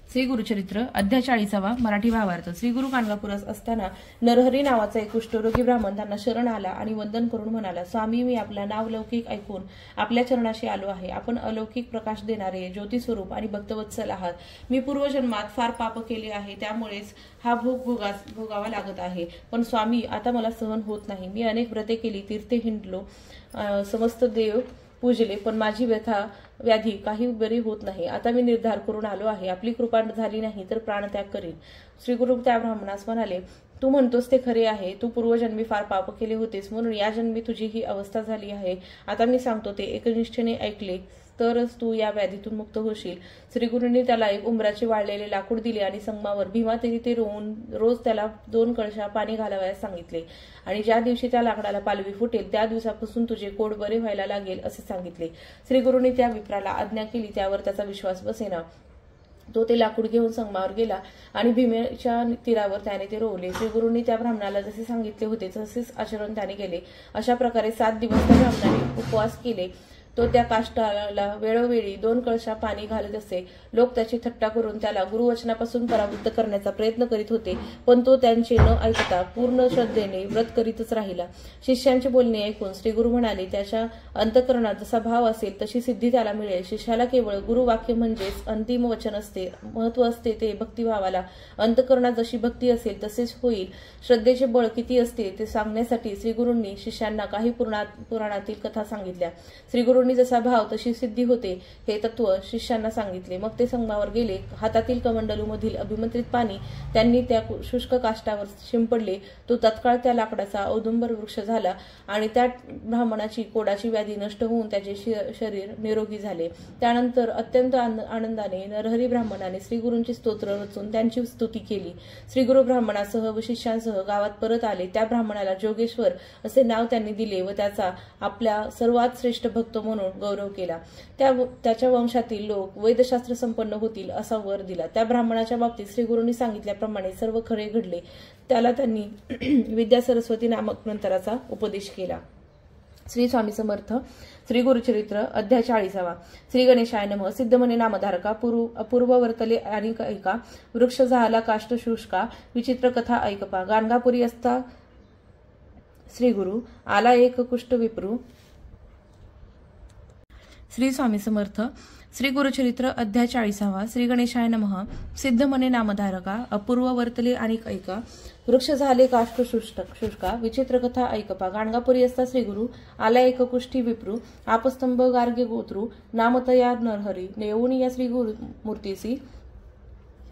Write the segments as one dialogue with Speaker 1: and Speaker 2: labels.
Speaker 1: श्री गुरुचरित्र अध्याय 40वा मराठी भावार्थ। श्री गुरु गाणगापुरास असताना नरहरी नावाचा एक कुष्ठरोगी ब्राह्मण त्यांना शरण आला आणि वंदन करून म्हणाला, स्वामी, मी आपला नाव लौकिक ऐकून आपल्या चरणाशी आलो आहे। आपण अलौकिक प्रकाश देणारे ज्योतिस्वरूप आणि भक्तवत्सल आहात। मी पूर्वजन्मात फार पाप केले आहे, त्यामुळेच हा भोग भोगावा लागत आहे। पण स्वामी, आता मला सहन होत नाही। मी अनेक व्रते केली, तीर्थे हिंडलो, समस्त देव पूजले, पण माझी व्याधी काही बरी होत नाही। आता मी निर्धार करून आलो आहे, आपली कृपा झाली नाही तर प्राणत्याग करीन। श्री गुरु त्या ब्राह्मणास म्हणाले, तू म्हणतोस ते खरे आहे। तू पूर्वजन्मी फार पाप केले होतेस, म्हणून या जन्मी तुझी ही अवस्था झाली आहे। आता मी सांगतो ते एकनिष्ठेने ऐकले तरच तू या व्याधीतून मुक्त होशील। श्रीगुरूंनी त्याला एक उंबराचे वाळलेले लाकूड दिले आणि संगमावर भीमा ते रोवून रोज त्याला 2 कळशा पाणी घालावयास सांगितले आणि ज्या दिवशी त्या लाकडाला पालवी फुटेल त्या दिवसापासून तुझे कोड बरे व्हायला लागेल असे सांगितले। श्रीगुरूंनी त्या विप्राला आज्ञा केली, त्यावर त्याचा विश्वास बसेना। तो ते लाकूड घेऊन संगमावर गेला आणि भीमेच्या तीरावर त्याने ते रोवले। श्रीगुरूंनी त्या ब्राह्मणाला जसे सांगितले होते तसेच आचरण त्याने केले। अशा प्रकारे 7 दिवस त्या ब्राह्मणाने उपवास केले। तो त्या काष्टाला वेळोवेळी 2 कळशा पाणी घालत असे। लोक त्याची थट्टा करून त्याला गुरुवचनापासून परावृत्त करण्याचा प्रयत्न करीत होते, पण तो त्यांचे न ऐकता पूर्ण श्रद्धेने व्रत करीतच राहिला। शिष्यांचे बोलणे ऐकून श्रीगुरु म्हणाले, त्याच्या अंतःकरणात जसा भाव असेल तशी सिद्धी त्याला मिळेल। शिष्याला केवळ गुरुवाक्य म्हणजेच अंतिम वचन असते, महत्व असते ते भक्तिभावाला। अंतःकरणात जशी भक्ती असेल तसेच होईल। श्रद्धेचे बळ किती असते ते सांगण्यासाठी श्रीगुरूंनी शिष्यांना काही पुराणातील कथा सांगितल्या। श्रीगुरूंनी जसा भाव तशी सिद्धी होते हे तत्व शिष्यांना सांगितले। मग ते संगमावर गेले। हातातील कमंडलूमधील अभिमंत्रित पाणी त्यांनी त्या शुष्क काष्टावर शिंपडले। तो तत्काळ त्या लाकडाचा औदुंबर वृक्ष झाला आणि त्या ब्राह्मणाची कोडाची व्याधी नष्ट होऊन त्याचे शरीर निरोगी झाले। त्यानंतर अत्यंत आनंदाने नरहरी ब्राह्मणाने श्रीगुरूंची स्तोत्र रचून त्यांची स्तुती केली। श्रीगुरु ब्राह्मणासह व शिष्यांसह गावात परत आले। त्या ब्राह्मणाला जोगेश्वर असे नाव त्यांनी दिले व त्याचा आपल्या सर्वात श्रेष्ठ भक्त म्हणून गौरव केला। त्याच्या वंशातील लोक वैद्यशास्त्र संपन्न होतील असा वर दिला। त्या ब्राह्मणाच्या बाबतीत श्रीगुरूंनी सांगितल्याप्रमाणे सर्व खरे घडले। त्याला त्यांनी विद्या सरस्वती नामक ग्रंथाचा उपदेश केला। श्री स्वामी समर्थ। श्री गुरुचरित्र अध्याय 40वा। श्री गणेशाय नमः। सिद्धमने नामधारका अपूर्व वर्तले आणि ऐका, वृक्ष झाला काष्ट शुष्का, विचित्र कथा ऐकपा। गाणगापुरी असता श्री गुरु आला एक कुष्ठ विप्रू। श्री स्वामी समर्थ। श्री गुरुचरित्र अध्याय 40वा। श्री गणेशाय नमः। सिद्ध मने नामधारका अपूर्व वर्तले आणि ऐका, वृक्ष झाले काष्ट शुष्का, विचित्र कथा ऐकपा। गाणगापुरी असता श्री गुरु आला एक कुष्ठी विप्रू, आपस्तंभ गार्गे गोत्रू, नामतया नरहरी। येऊन या श्री गुरुमूर्तीसी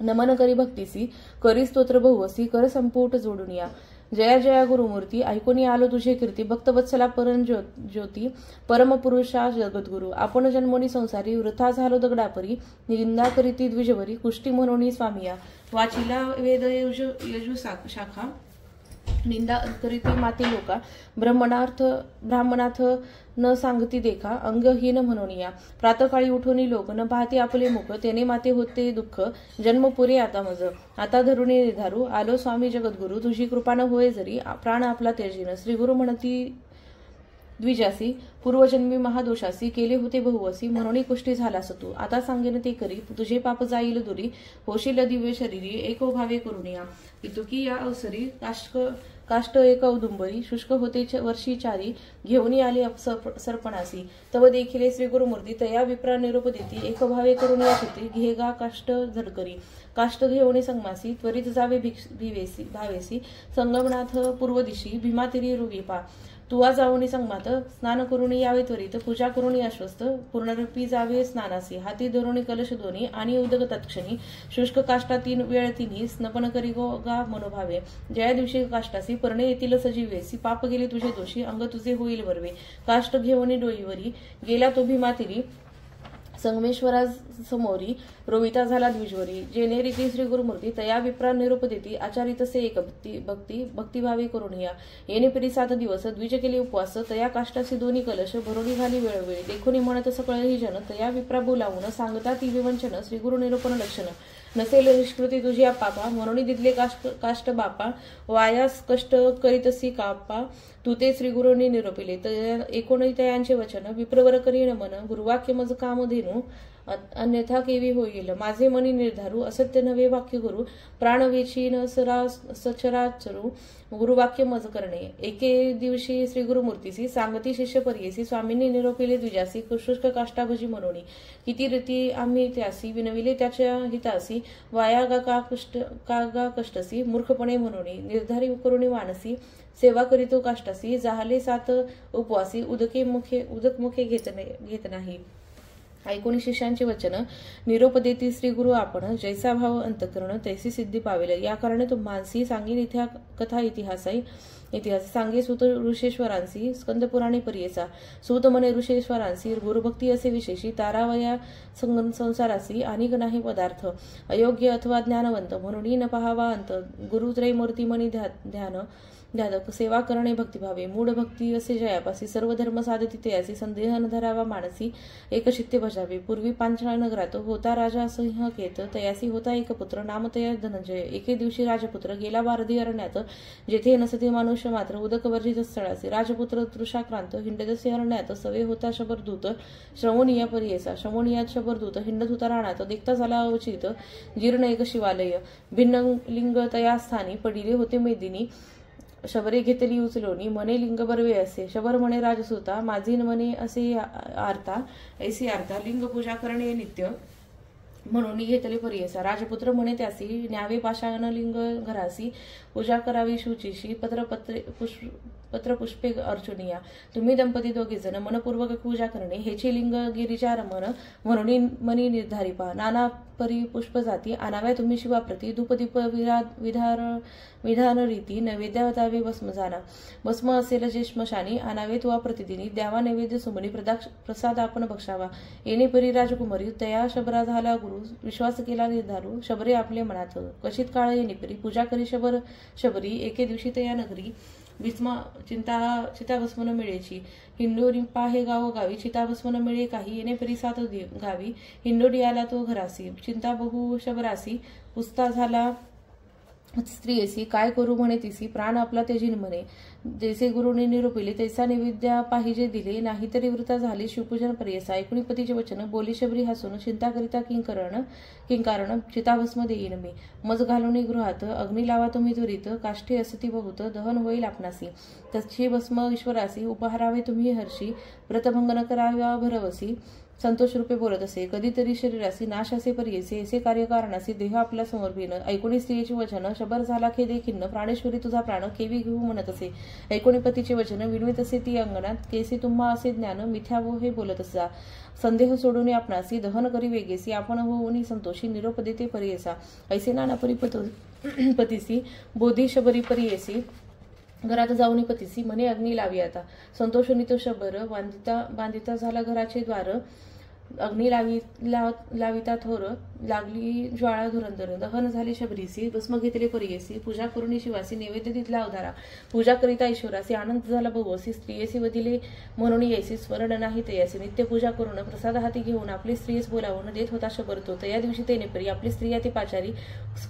Speaker 1: नमन करी भक्तीसी, करी स्तोत्र बहुवसी, कर संपुट जोडून या। जया जया गुरुमूर्ती, ऐकून आलो तुझे कीर्ती, भक्तवत्सला परम ज्योती, परमपुरुषा जगद्गुरु। आपण जन्मोनी संसारी, वृथा झालो दगडापरी, निंदा करीती द्विजवरी, कुष्टी म्हणून स्वामिया। वाचिला वेद यजु शाखा, निंदा करीती माती लोका, ब्राह्मणार्थ न सांगती देखा, अंगहीन म्हणून या। प्रातकाळी उठोनी लोक, न पाहते आपले मुख, तेने माते होते दुःख, जन्म पुरे आता मज। आता धरुणी निर्धारू, आलो स्वामी जगद्गुरु, तुझी कृपा न होय जरी, प्राण आपला त्यजीन। श्रीगुरु म्हणती द्विजासी, पूर्वजन्मी महादोषासी, केले होते बहुवसी, म्हणून कुष्टी झालास तू। आता सांगेन ते करी, तुझे पाप जाईल दुरी, होशील दिव्य शरीरी, एको भावे करून या। इतुकी या अवसरी काष्ट एक औदुंबरी, शुष्क होते वर्षी चारी, घेऊन आले सर्पणासी। तव देखिले श्री गुरुमूर्ती, तया विप्रा निरोप देती, एक भावे करून या चिती, घे गा काष्ट झडकरी। काष्ट घेऊन संगमासी, त्वरित जावे भावेसी, संगमनाथ पूर्व दिशी, भीमातिरी रुवीपा। तुवा जाऊनी संगमात, स्नान करून यावे त्वरित, पूजा करून अश्वस्त, पूर्णरूपी जावे स्नानासी। हाती धरून कलश दोन्ही आणि उदक तत्क्षणी, शुष्क काष्टा 3 वेळ तिन्ही, स्नपन करी गा मनोभावे। जया दिवशी काष्टासी, परणे येतील सजीवेसी, पाप गेले तुझे दोषी, अंग तुझे होईल वरवे। काष्ट घेऊन डोईवरी, गेला तो भीमातिरी, संगमेश्वरा समोरी, रोविता झाला द्विजवरी। जेने रीती श्री गुरुमूर्ती, तया विप्रा निरोप देती, आचारितसे एक भक्तिभावे करून या। येणे परी 7 दिवस, द्विज केले उपवास, तया काष्टासी 2 कलश, भरोणी झाली वेळोवेळी। देखून म्हणत सकळ ही जन, तया विप्रा बोलावून, सांगता ती विवंचन, श्री गुरु निरूपण लक्षण। नसेल निष्कृती तुझी पापा, म्हणून दिदले काष्ट बापा, वायास कष्ट करीतसी कापा, तू ते श्रीगुरूंनी निरोपिले। एकोणी तयांचे वचन, विप्रवर करी नमन, गुरुवाक्य मज काम धेनू, अन्यथा केवी होईल. माझे मनी निर्धारू असत्य नवे वाक्य गुरु प्राणवेची न सचराचरू गुरुवाक्य मज करणे. एके दिवशी श्री गुरुमूर्तीसी सांगती शिष्य परियेसी स्वामींनी निरोपिले द्विजासी शुष्क काष्टाभजी म्हणून किती रीती आम्ही त्यासी विनविले त्याच्या हितासी वाया गा कष्टसी मूर्खपणे म्हणून निर्धारी करुणी मानसी सेवा करीतो काष्टासी जाहले सात उपवासी उदक मुखे घेत नाही. ऐकून शिष्यांचे वचन निरोप देती श्री गुरु आपण जैसा भाव अंतकरण तैसी सिद्धी पावेल. या कारणे तो मानसी सांगीन इथ्या कथा इतिहास सांगे सूत ऋषेश्वरांसी स्कंदपुराणी परियेचा सूत मने ऋषेश्वरांसी गुरुभक्ती असे विशेषी तारावया संसारासी अनेक नाही पदार्थ अयोग्य अथवा ज्ञानवंत म्हणून न पहावा अंत गुरुत्रयमूर्ती मनी ध्यान ध्यादक सेवा करणे भक्तिभावे मूढ भक्ती असे जयापासी सर्व धर्म साधती तयासी संदेह न धरावा मानसी एकचित्ते भजावे. पूर्वी पांचाळ नगरात होता राजा सिंहकेत तयासी होता एक पुत्र नाम तया धनंजय. एके दिवशी राजपुत्र गेला बारदी अरण्यात जेथे नसते मनुष्य मात्र उदक वर्जित स्थळासी. राजपुत्र तृषाक्रांत हिंडतसे अरण्यात सवे होता शबरदूत श्रवणीया परियेसा. श्रवणीयात शबरदूत हिंडत होता राणात देखता झाला अवचित जीर्ण एक शिवालय भिन्न लिंग तया स्थानी पडिले होते मेदिनी. शबरे घेतली उचलोनी मने लिंग बरवे असे शबर म्हणे राजसुता माझी मने असे आरता ऐसी आरता लिंग पूजा करणे नित्य म्हणून घेतले परियेसा. राजपुत्र म्हणे त्यासी न्यावे पाषाण लिंग घरासी पूजा करावी शुचीशी पत्रपुष्पे अर्चुनिया. तुम्ही दंपती दोघे जण मनपूर्वक पूजा करणे हेची लिंग गिरिजा रमण म्हणून मनी निर्धारी पहा. नाना परी पुष्प जाती आणाव्या तुम्ही शिवाप्रती धूपदीप विधान रीती नैवेद्यावतावे भस्म जाना. भस्म असेल जे श्मशानी आणावे तुवा प्रतिदिनी द्यावा नैवेद्य सुमनी प्रसाद आपण बक्षावा. येणे परी राजकुमारी तया शबरा झाला गुरु विश्वास केला निर्धारू. शबरे आपले मनात कशीत काळ येणे परी पूजा करी शबरी. एके दिवशी तया नगरी चिताभस्म न मिळेची. हिंडोरी पाहे गाव गावी चिताभस्म न मिळे काही येणे परी सात गावी. हिंडोडी आला तो घरासी चिंता बहु शबरासी पुस्ता झाला स्त्रियेसी काय करू म्हणे तिसी प्राण आपला तेजीन म्हणे. जैसे गुरुने निरोपिले तैसा नैवेद्या पाहिजे दिले नाहीतरी वृता झाले शिवपूजन परियेसा. ऐकुणी पतीचे वचन बोली शबरी हसून चिंता करिता किंकारण चिताभस्म देईन मी. मज घालून गृहात अग्नी लावा तुम्ही त्वरित काष्ठे असती बहुत दहन होईल आपणासी. तशी भस्म ईश्वरासी उपहारावे तुम्ही हर्षी व्रतभंग न करावा भरवसी. संतोष रूपे बोलत असे कधीतरी शरीरासी नाश असे परियेसे ऐसे कार्यकारणासी देह आपला समर्पिन. ऐकुणी स्त्रियेचे वचन शबर झाला खेदे खिन्न प्राणेश्वरी तुझा प्राण केवी घेऊ म्हणत असे. ऐकुणी पतीचे वचन विणवीत असे ती अंगणात केसी तुम्हा असे ज्ञान मिथ्या वो हे बोलत असा. संदेह सोडून आपणासी दहन करी वेगेसी आपण होऊनी संतोषी निरोप देते परियेसा. ऐसे नाना पतीसी बोधी शबरी परियेसी घरात जाऊन पतीसी म्हणे अग्नी लावी आता. संतोषोनी तो शबर बांधिता झाला घराचे द्वार अग्नी लाविता थोर लागली ज्वाळा धुरंधर. दहन झाले शबरीसी भस्म घेतले परियेसी पूजा करुणी शिवासी नैवेद्य दिला अवधारा. पूजा करिता ईश्वरासी आनंद झाला बहुअसी. स्त्रियेसी वदिले म्हणून यायसी स्मरण नाही तयासी. नित्य पूजा करून प्रसाद हाती घेऊन आपली स्त्रियेस बोलावून देत होता शबरतो. तया दिवशी तेने परी आपली स्त्रिया ती पाचारी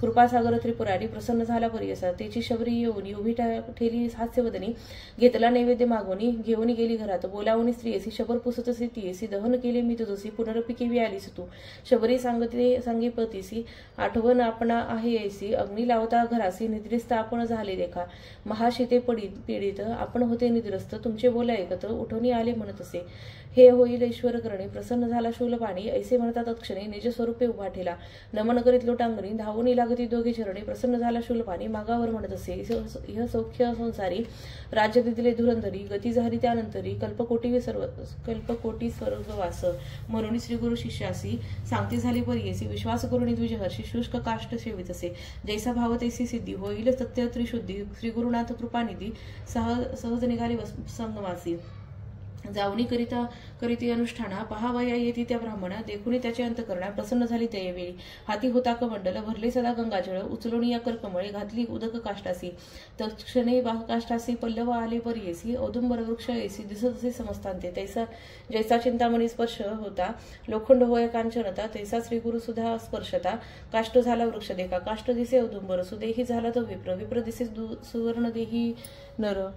Speaker 1: कृपासागर त्रिपुरारी प्रसन्न झाला परियेसा. त्याची शबरी येऊनी उभी ठेली हास्यवदनी घेतला नैवेद्य मागोनी घेऊन गेली घरात. बोलावून स्त्रियेसी शबर पुसतसी तियेसी दहन केले मी तुझसी पुनरपी केवी आलीस तू. शबरी सांगे पतीसी आठवण आपणा आहे ऐसी अग्नी लावता घरासी निद्रिस्त आपण झाले देखा. महाशिते पीडित आपण होते निद्रस्त तुमचे बोल ऐकत उठवणी आले म्हणत असे. हे होईल ईश्वर करणे प्रसन्न झाला शूलपाणी ऐसे म्हणतात तत्क्षणी निज स्वरूपे उभा ठेला. नमन करीत लोटांगणी धावून लागती दोघे चरणे प्रसन्न झाला शूलपाणी मागावर म्हणत असे. इह सौख्य संसारी राज्य दिले धुरंधरी गती झाली त्यानंतरी कल्पकोटी स्वर्गवास. म्हणून श्री गुरु शिष्यासी सांगते झाली परियेसी विश्वास करून द्विजहर्षी शुष्क काष्ट सेवित असे. जैसा भाव तैसी सिद्धी होईल सत्य त्रिशुद्धी. श्री गुरुनाथ कृपानिधी सहज निघाली संगमासी. जावणी करीती अनुष्ठाना पहावया येती त्या ब्राह्मणा देखुनी त्याचे अंतकरणा प्रसन्न झाली त्यावेळी. हाती होता कमंडल भरले सदा गंगाजळ उचलून या कर्कमळे घातली उदक काष्टासी. तत्क्षणे काष्टासी पल्लव आले परियेसी औदुंबर वृक्ष येसी दिसत असे समस्तांते. जैसा चिंतामणी स्पर्श होता लोखंड होय कांचनता तैसा श्री गुरु सुधा स्पर्शता. काष्ट झाला वृक्ष देखा काष्ट दिसे औदुंबर सुदेही झाला तो विप्र दिसे सुवर्ण देही नर.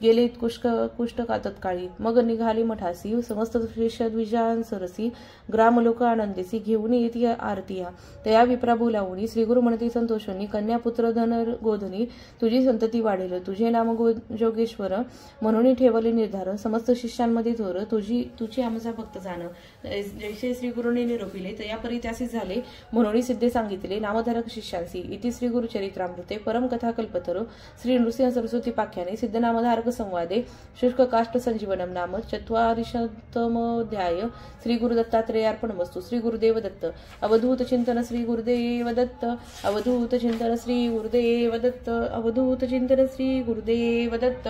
Speaker 1: गेले कुष्ट का तत्काळी. मग निघाली मठासी समस्त शिष्य द्विजांसरसी. ग्रामलोक आनंदेसी घेऊन येती आरतीया. तया विप्रा बोलावून श्री गुरु म्हणती संतोषणी. कन्या पुत्र धन गोधनी तुझी संतती वाढेल. तुझे नाम जोगेश्वर म्हणून ठेवले निर्धार. समस्त शिष्यांमध्ये थोर तुझी आमचा भक्त जाण. जैसे श्री गुरुने निरोपिले तया परी त्यासी झाले म्हणून सिद्धे सांगितले नामधारक शिष्यांसी. इति श्री गुरु चरित्रामृते परम कथा कल्पतरो श्री नृसिंह सरस्वती पाख्याने सिद्ध नामधारक संवादे शुष्क काष्ट संजीवनम नाम चत्वारिशतमोध्याय. श्री गुरु दत्तात्रेयार्पणमस्तु. श्री गुरुदेव दत्त. अवधूत चिंतन श्री गुरुदेव दत्त. अवधूत चिंतन श्री गुरुदेव दत्त. अवधूत चिंतन श्री गुरुदेव दत्त.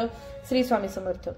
Speaker 1: श्री स्वामी समर्थ.